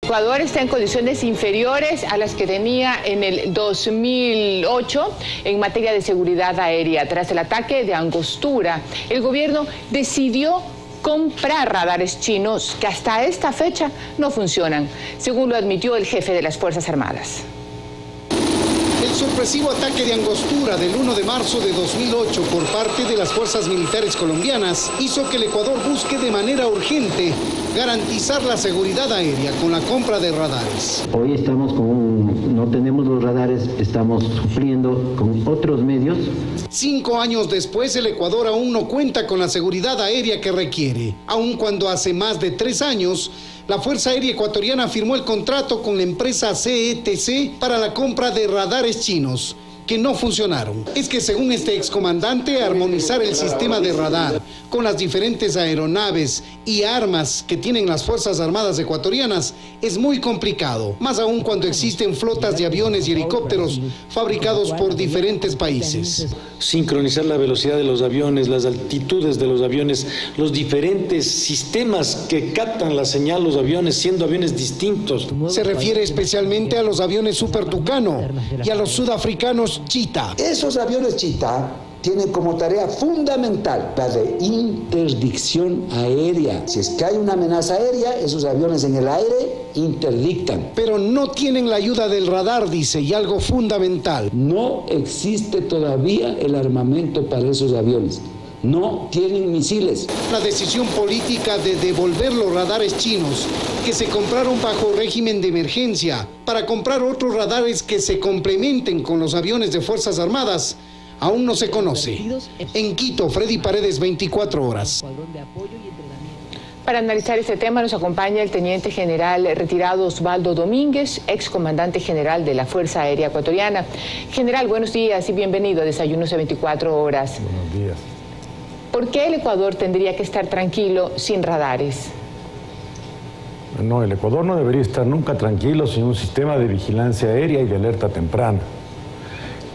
Ecuador está en condiciones inferiores a las que tenía en el 2008 en materia de seguridad aérea. Tras el ataque de Angostura, el gobierno decidió comprar radares chinos que hasta esta fecha no funcionan, según lo admitió el jefe de las Fuerzas Armadas. El sorpresivo ataque de Angostura del 1 de marzo de 2008 por parte de las fuerzas militares colombianas hizo que el Ecuador busque de manera urgente garantizar la seguridad aérea con la compra de radares. Hoy estamos no tenemos los radares, estamos sufriendo con otros medios. 5 años después, el Ecuador aún no cuenta con la seguridad aérea que requiere, aun cuando hace más de 3 años la Fuerza Aérea Ecuatoriana firmó el contrato con la empresa CETC para la compra de radares chinos, que no funcionaron. Es que según este excomandante, armonizar el sistema de radar con las diferentes aeronaves y armas que tienen las Fuerzas Armadas ecuatorianas es muy complicado, más aún cuando existen flotas de aviones y helicópteros fabricados por diferentes países. Sincronizar la velocidad de los aviones, las altitudes de los aviones, los diferentes sistemas que captan la señal los aviones, siendo aviones distintos. Se refiere especialmente a los aviones Super Tucano y a los sudafricanos Cheetah. Esos aviones Cheetah tienen como tarea fundamental la de interdicción aérea. Si es que hay una amenaza aérea, esos aviones en el aire interdictan. Pero no tienen la ayuda del radar, dice, y algo fundamental. No existe todavía el armamento para esos aviones. No tienen misiles. La decisión política de devolver los radares chinos que se compraron bajo régimen de emergencia para comprar otros radares que se complementen con los aviones de Fuerzas Armadas aún no se conoce. En Quito, Freddy Paredes, 24 horas. Para analizar este tema nos acompaña el teniente general retirado Osvaldo Domínguez, excomandante general de la Fuerza Aérea Ecuatoriana. General, buenos días y bienvenido a Desayunos de 24 horas. Buenos días. ¿Por qué el Ecuador tendría que estar tranquilo sin radares? No, el Ecuador no debería estar nunca tranquilo sin un sistema de vigilancia aérea y de alerta temprana.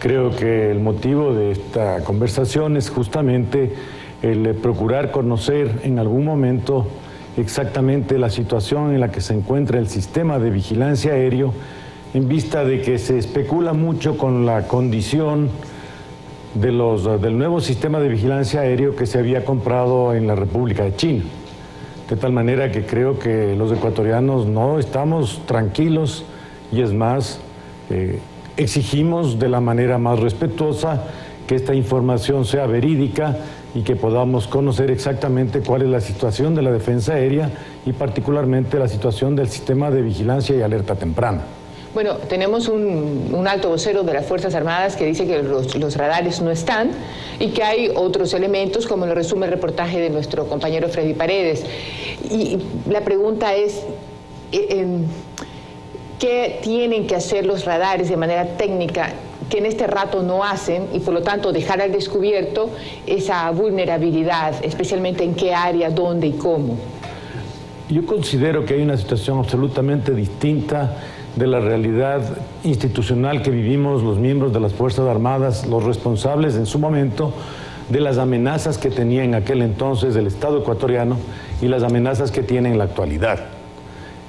Creo que el motivo de esta conversación es justamente el procurar conocer en algún momento exactamente la situación en la que se encuentra el sistema de vigilancia aéreo, en vista de que se especula mucho con la condición del nuevo sistema de vigilancia aéreo que se había comprado en la República de China. De tal manera que creo que los ecuatorianos no estamos tranquilos y es más, exigimos de la manera más respetuosa que esta información sea verídica y que podamos conocer exactamente cuál es la situación de la defensa aérea y particularmente la situación del sistema de vigilancia y alerta temprana. Bueno, tenemos un alto vocero de las Fuerzas Armadas que dice que los radares no están y que hay otros elementos, como lo resume el reportaje de nuestro compañero Freddy Paredes. Y la pregunta es, ¿qué tienen que hacer los radares de manera técnica que en este rato no hacen y por lo tanto dejar al descubierto esa vulnerabilidad, especialmente en qué área, dónde y cómo? Yo considero que hay una situación absolutamente distinta de la realidad institucional que vivimos los miembros de las Fuerzas Armadas, los responsables en su momento de las amenazas que tenía en aquel entonces el Estado ecuatoriano y las amenazas que tiene en la actualidad.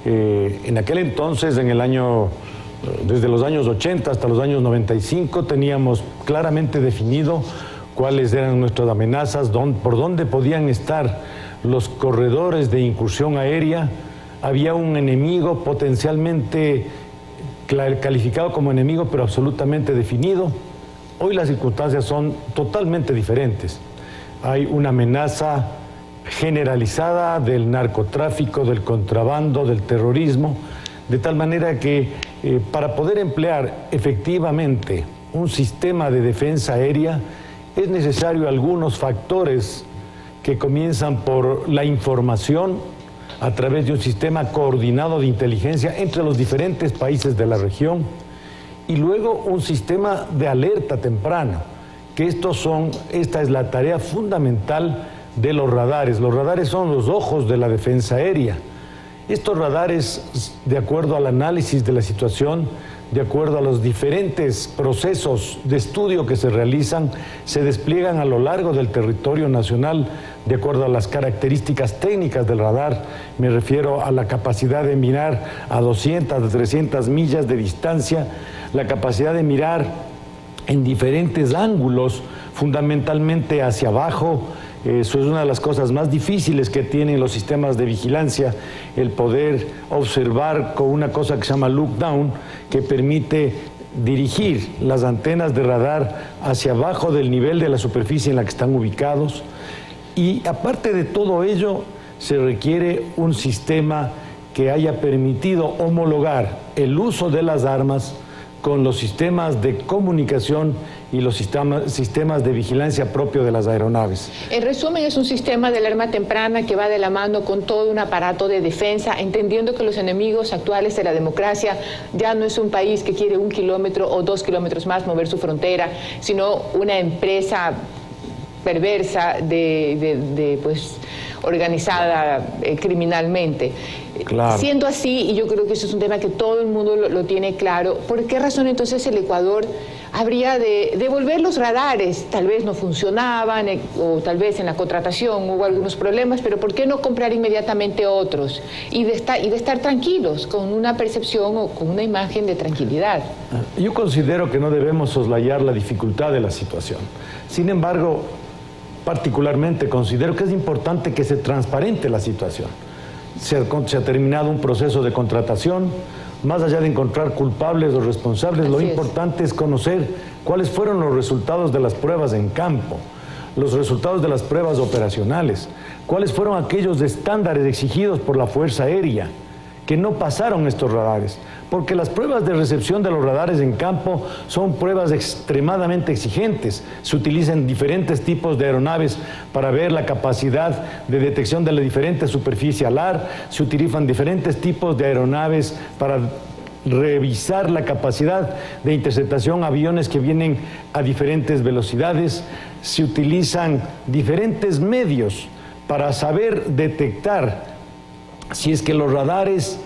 En aquel entonces, desde los años 80 hasta los años 95, teníamos claramente definido cuáles eran nuestras amenazas, por dónde podían estar los corredores de incursión aérea. Había un enemigo potencialmente calificado como enemigo, pero absolutamente definido. Hoy las circunstancias son totalmente diferentes. Hay una amenaza generalizada del narcotráfico, del contrabando, del terrorismo, de tal manera que para poder emplear efectivamente un sistema de defensa aérea es necesario algunos factores que comienzan por la información a través de un sistema coordinado de inteligencia entre los diferentes países de la región y luego un sistema de alerta temprana, que esta es la tarea fundamental de los radares. Los radares son los ojos de la defensa aérea Estos radares, de acuerdo al análisis de la situación, de acuerdo a los diferentes procesos de estudio que se realizan, se despliegan a lo largo del territorio nacional de acuerdo a las características técnicas del radar. Me refiero a la capacidad de mirar a 200, a 300 millas de distancia, la capacidad de mirar en diferentes ángulos, fundamentalmente hacia abajo. Eso es una de las cosas más difíciles que tienen los sistemas de vigilancia, el poder observar con una cosa que se llama look down, que permite dirigir las antenas de radar hacia abajo del nivel de la superficie en la que están ubicados. Y aparte de todo ello, se requiere un sistema que haya permitido homologar el uso de las armas con los sistemas de comunicación y los sistemas de vigilancia propio de las aeronaves. En resumen, es un sistema de alarma temprana que va de la mano con todo un aparato de defensa, entendiendo que los enemigos actuales de la democracia ya no es un país que quiere 1 kilómetro o 2 kilómetros más mover su frontera, sino una empresa perversa pues organizada criminalmente. Claro. Siendo así, y yo creo que eso es un tema que todo el mundo lo tiene claro, ¿por qué razón entonces el Ecuador habría de devolver los radares? Tal vez no funcionaban o tal vez en la contratación hubo algunos problemas, pero ¿por qué no comprar inmediatamente otros y de estar tranquilos con una percepción o con una imagen de tranquilidad? Yo considero que no debemos soslayar la dificultad de la situación. Sin embargo, particularmente considero que es importante que se transparente la situación. Se ha terminado un proceso de contratación. Más allá de encontrar culpables o responsables, lo importante es conocer cuáles fueron los resultados de las pruebas en campo, los resultados de las pruebas operacionales, cuáles fueron aquellos estándares exigidos por la Fuerza Aérea que no pasaron estos radares, porque las pruebas de recepción de los radares en campo son pruebas extremadamente exigentes. Se utilizan diferentes tipos de aeronaves para ver la capacidad de detección de la diferente superficie alar, se utilizan diferentes tipos de aeronaves para revisar la capacidad de interceptación a aviones que vienen a diferentes velocidades, se utilizan diferentes medios para saber detectar si es que los radares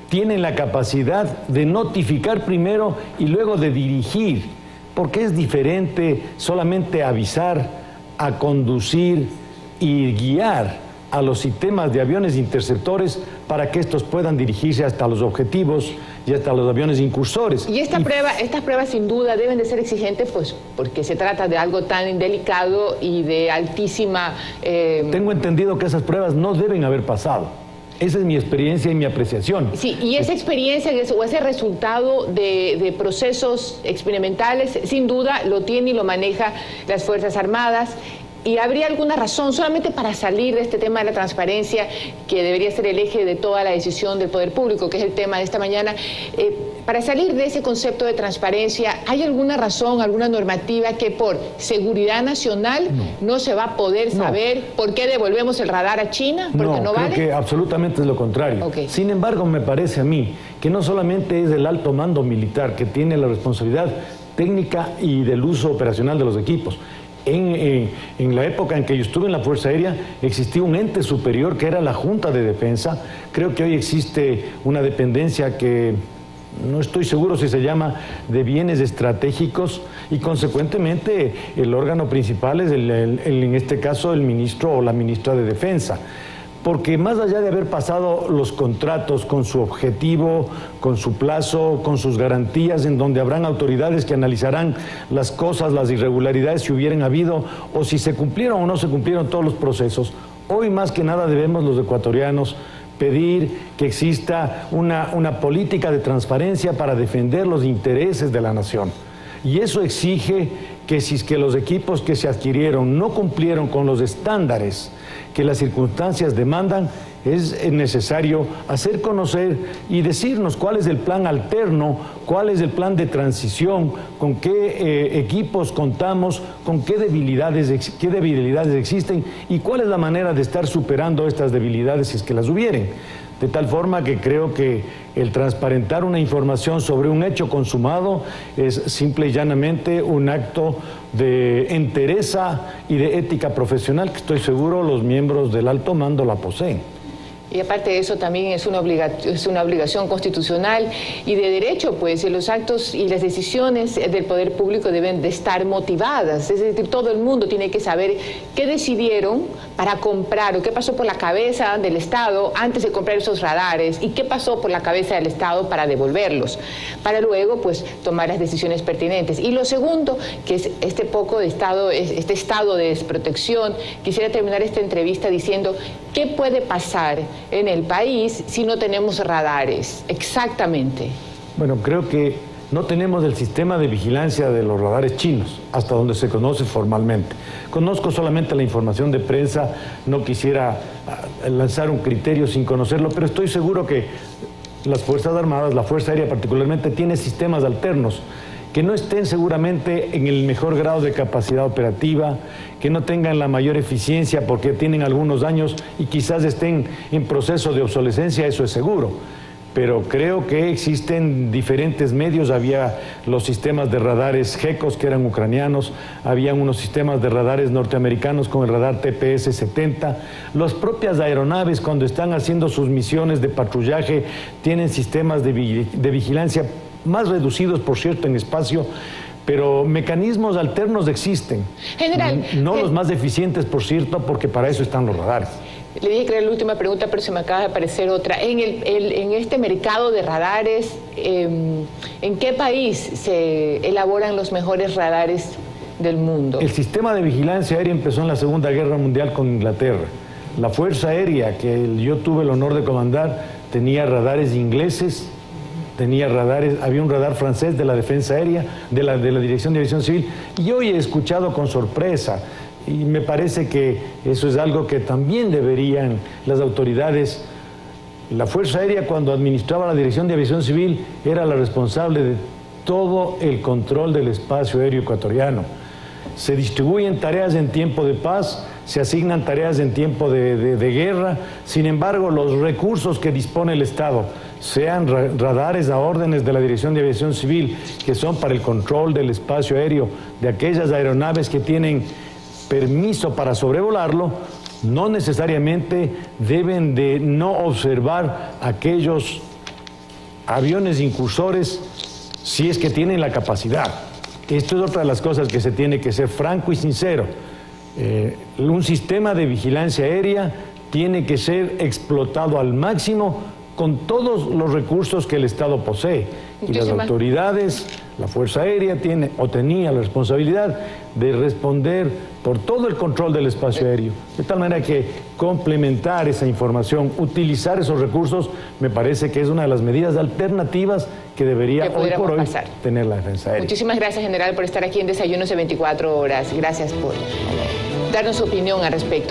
tienen la capacidad de notificar primero y luego de dirigir, porque es diferente solamente avisar, a conducir y guiar a los sistemas de aviones interceptores para que estos puedan dirigirse hasta los objetivos y hasta los aviones incursores. Y estas pruebas sin duda deben de ser exigentes, pues porque se trata de algo tan delicado y de altísima... Tengo entendido que esas pruebas no deben haber pasado. Esa es mi experiencia y mi apreciación. Sí, y esa experiencia o ese resultado de procesos experimentales, sin duda, lo tiene y lo maneja las Fuerzas Armadas. ¿Y habría alguna razón, solamente para salir de este tema de la transparencia, que debería ser el eje de toda la decisión del poder público, que es el tema de esta mañana, para salir de ese concepto de transparencia, ¿hay alguna razón, alguna normativa que por seguridad nacional no se va a poder saber por qué devolvemos el radar a China? ¿Porque no vale? Creo que absolutamente es lo contrario. Okay. Sin embargo, me parece a mí que no solamente es el alto mando militar que tiene la responsabilidad técnica y del uso operacional de los equipos. En la época en que yo estuve en la Fuerza Aérea existía un ente superior que era la Junta de Defensa. Creo que hoy existe una dependencia que no estoy seguro si se llama de bienes estratégicos y consecuentemente el órgano principal es en este caso el ministro o la ministra de Defensa. Porque más allá de haber pasado los contratos con su objetivo, con su plazo, con sus garantías, en donde habrán autoridades que analizarán las cosas, las irregularidades si hubieran habido, o si se cumplieron o no se cumplieron todos los procesos, hoy más que nada debemos los ecuatorianos pedir que exista una política de transparencia para defender los intereses de la nación. Y eso exige que si es que los equipos que se adquirieron no cumplieron con los estándares que las circunstancias demandan, es necesario hacer conocer y decirnos cuál es el plan alterno, cuál es el plan de transición, con qué equipos contamos, con qué debilidades existen y cuál es la manera de estar superando estas debilidades si es que las hubieren. De tal forma que creo que el transparentar una información sobre un hecho consumado es simple y llanamente un acto de entereza y de ética profesional que estoy seguro los miembros del alto mando la poseen. Y aparte de eso también es una obligación constitucional y de derecho, pues los actos y las decisiones del poder público deben de estar motivadas. Es decir, todo el mundo tiene que saber qué decidieron para comprar o qué pasó por la cabeza del Estado antes de comprar esos radares y qué pasó por la cabeza del Estado para devolverlos, para luego pues tomar las decisiones pertinentes. Y lo segundo, que es este estado de desprotección, quisiera terminar esta entrevista diciendo qué puede pasar en el país si no tenemos radares, exactamente. Bueno, creo que no tenemos el sistema de vigilancia de los radares chinos, hasta donde se conoce formalmente. Conozco solamente la información de prensa, no quisiera lanzar un criterio sin conocerlo, pero estoy seguro que las Fuerzas Armadas, la Fuerza Aérea particularmente, tiene sistemas alternos que no estén seguramente en el mejor grado de capacidad operativa, que no tengan la mayor eficiencia porque tienen algunos años y quizás estén en proceso de obsolescencia, eso es seguro. Pero creo que existen diferentes medios. Había los sistemas de radares GECOS que eran ucranianos, habían unos sistemas de radares norteamericanos con el radar TPS-70. Las propias aeronaves, cuando están haciendo sus misiones de patrullaje, tienen sistemas de vigilancia más reducidos, por cierto, en espacio, pero mecanismos alternos existen. General, no los más eficientes, por cierto, porque para eso están los radares. Le dije que era la última pregunta, pero se me acaba de aparecer otra. En este mercado de radares, ¿en qué país se elaboran los mejores radares del mundo? El sistema de vigilancia aérea empezó en la Segunda Guerra Mundial con Inglaterra. La Fuerza Aérea, que yo tuve el honor de comandar, tenía radares ingleses, había un radar francés de la Defensa Aérea, de la Dirección de Aviación Civil, y hoy he escuchado con sorpresa, y me parece que eso es algo que también deberían las autoridades. La Fuerza Aérea, cuando administraba la Dirección de Aviación Civil, era la responsable de todo el control del espacio aéreo ecuatoriano. Se distribuyen tareas en tiempo de paz, se asignan tareas en tiempo de guerra. Sin embargo, los recursos que dispone el Estado, sean radares a órdenes de la Dirección de Aviación Civil, que son para el control del espacio aéreo de aquellas aeronaves que tienen permiso para sobrevolarlo, no necesariamente deben de no observar aquellos aviones incursores si es que tienen la capacidad. Esto es otra de las cosas que se tiene que ser franco y sincero. Un sistema de vigilancia aérea tiene que ser explotado al máximo con todos los recursos que el Estado posee. Y las autoridades, la Fuerza Aérea tiene o tenía la responsabilidad de responder por todo el control del espacio aéreo. De tal manera que complementar esa información, utilizar esos recursos, me parece que es una de las medidas alternativas que debería hoy por hoy tener la Defensa Aérea. Muchísimas gracias, general, por estar aquí en Desayunos de 24 horas. Gracias por darnos su opinión al respecto.